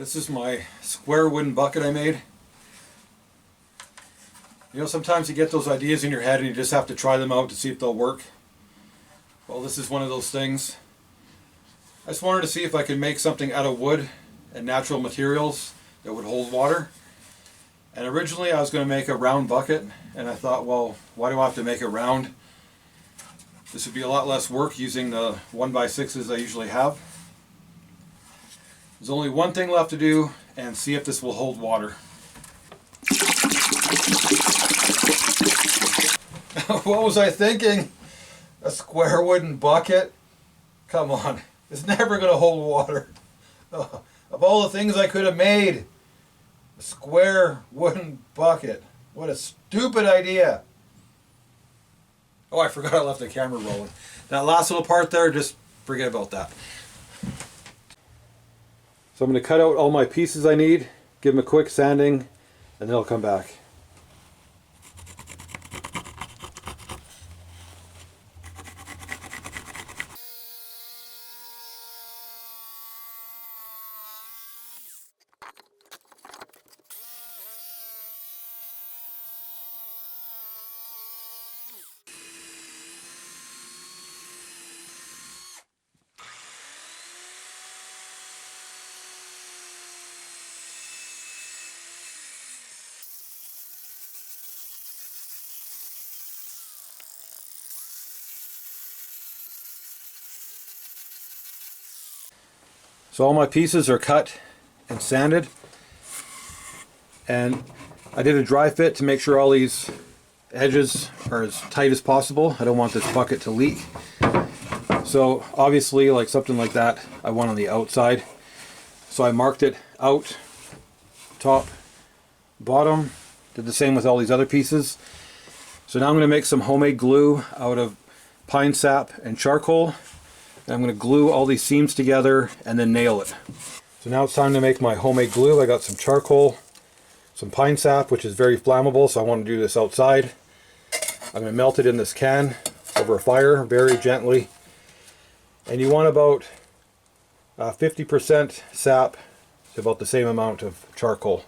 This is my square wooden bucket I made. You know, sometimes you get those ideas in your head and you just have to try them out to see if they'll work. Well, this is one of those things. I just wanted to see if I could make something out of wood and natural materials that would hold water. And originally I was going to make a round bucket, and I thought, well, why do I have to make it round? This would be a lot less work using the 1x6s I usually have. There's only one thing left to do, and see if this will hold water. What was I thinking? A square wooden bucket? Come on, it's never going to hold water. Of all the things I could have made, a square wooden bucket. What a stupid idea. Oh, I forgot I left the camera rolling. That last little part there, just forget about that. So I'm going to cut out all my pieces I need, give them a quick sanding, and then I'll come back. So all my pieces are cut and sanded, and I did a dry fit to make sure all these edges are as tight as possible. I don't want this bucket to leak. So obviously, like something like that, I want on the outside. So I marked it out, top, bottom, did the same with all these other pieces. So now I'm going to make some homemade glue out of pine sap and charcoal. And I'm going to glue all these seams together and then nail it. So now it's time to make my homemade glue. I got some charcoal, some pine sap, which is very flammable, so I want to do this outside. I'm going to melt it in this can over a fire very gently. And you want about 50% sap to about the same amount of charcoal.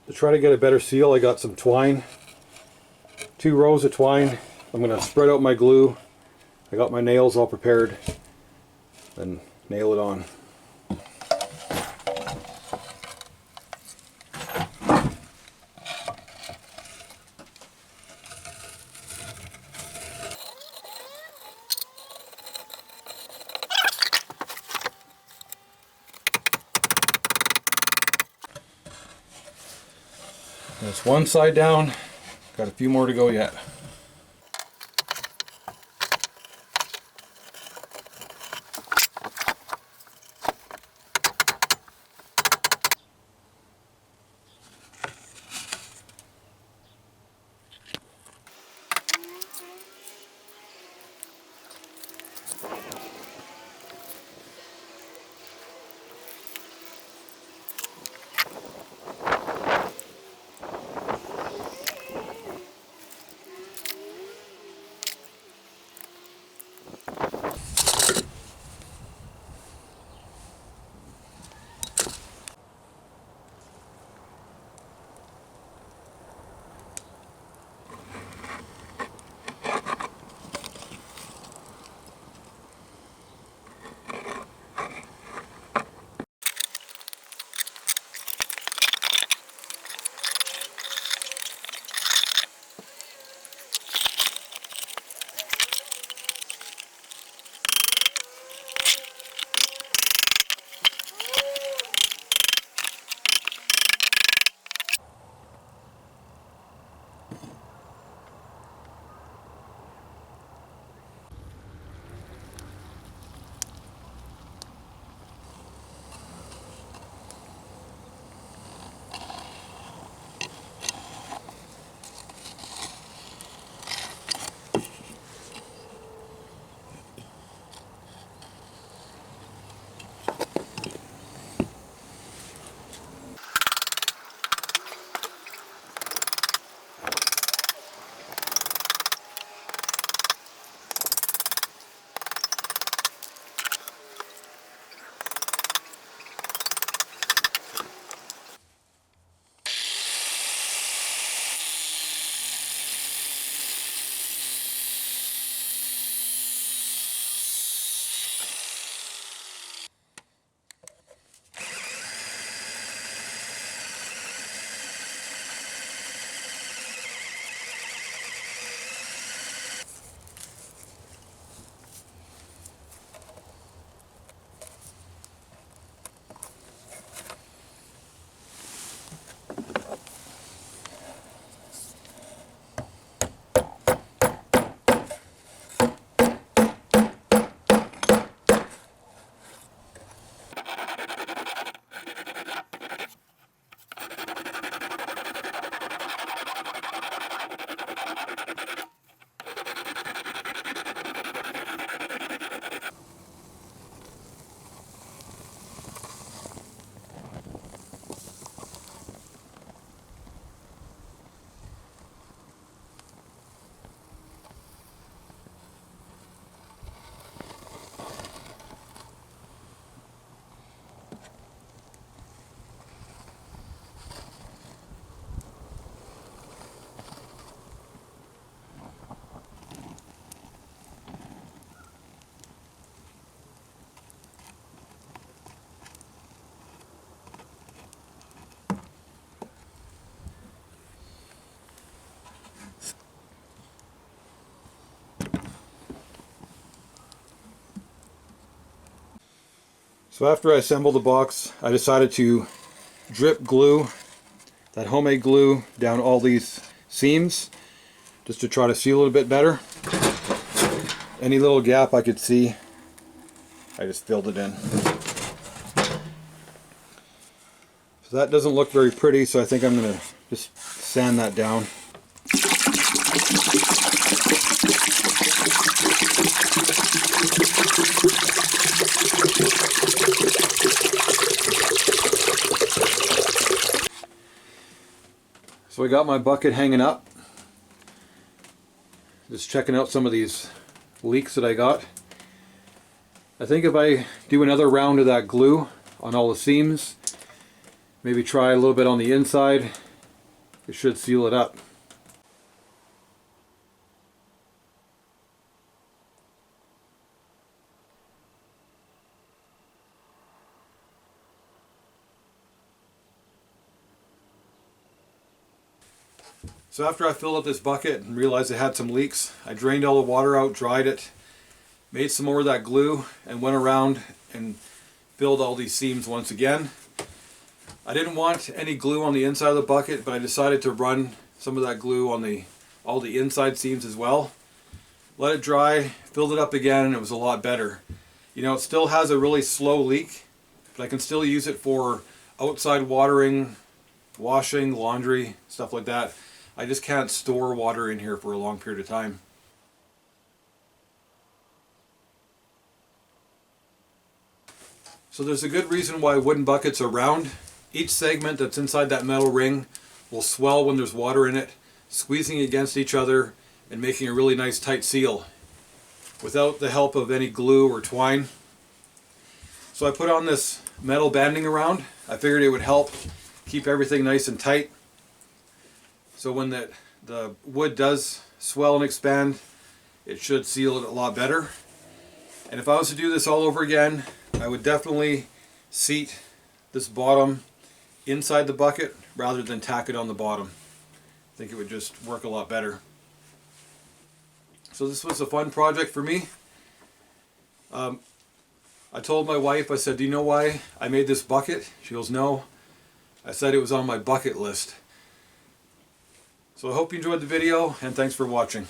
To try to get a better seal, I got some twine, 2 rows of twine. I'm going to spread out my glue. I got my nails all prepared, and nail it on. That's one side down, got a few more to go yet. So after I assembled the box, I decided to drip glue, that homemade glue, down all these seams just to try to seal it a bit better. Any little gap I could see, I just filled it in. So that doesn't look very pretty, so I think I'm going to just sand that down. So I got my bucket hanging up. Just checking out some of these leaks that I got. I think if I do another round of that glue on all the seams, maybe try a little bit on the inside, it should seal it up. So after I filled up this bucket and realized it had some leaks, I drained all the water out, dried it, made some more of that glue, and went around and filled all these seams once again. I didn't want any glue on the inside of the bucket, but I decided to run some of that glue on all the inside seams as well. Let it dry, filled it up again, and it was a lot better. You know, it still has a really slow leak, but I can still use it for outside watering, washing, laundry, stuff like that. I just can't store water in here for a long period of time. So there's a good reason why wooden buckets are round. Each segment that's inside that metal ring will swell when there's water in it, squeezing against each other and making a really nice tight seal without the help of any glue or twine. So I put on this metal banding around. I figured it would help keep everything nice and tight. So when the wood does swell and expand, it should seal it a lot better. And if I was to do this all over again, I would definitely seat this bottom inside the bucket rather than tack it on the bottom. I think it would just work a lot better. So this was a fun project for me. I told my wife, I said, do you know why I made this bucket? She goes, no. I said it was on my bucket list. So I hope you enjoyed the video, and thanks for watching.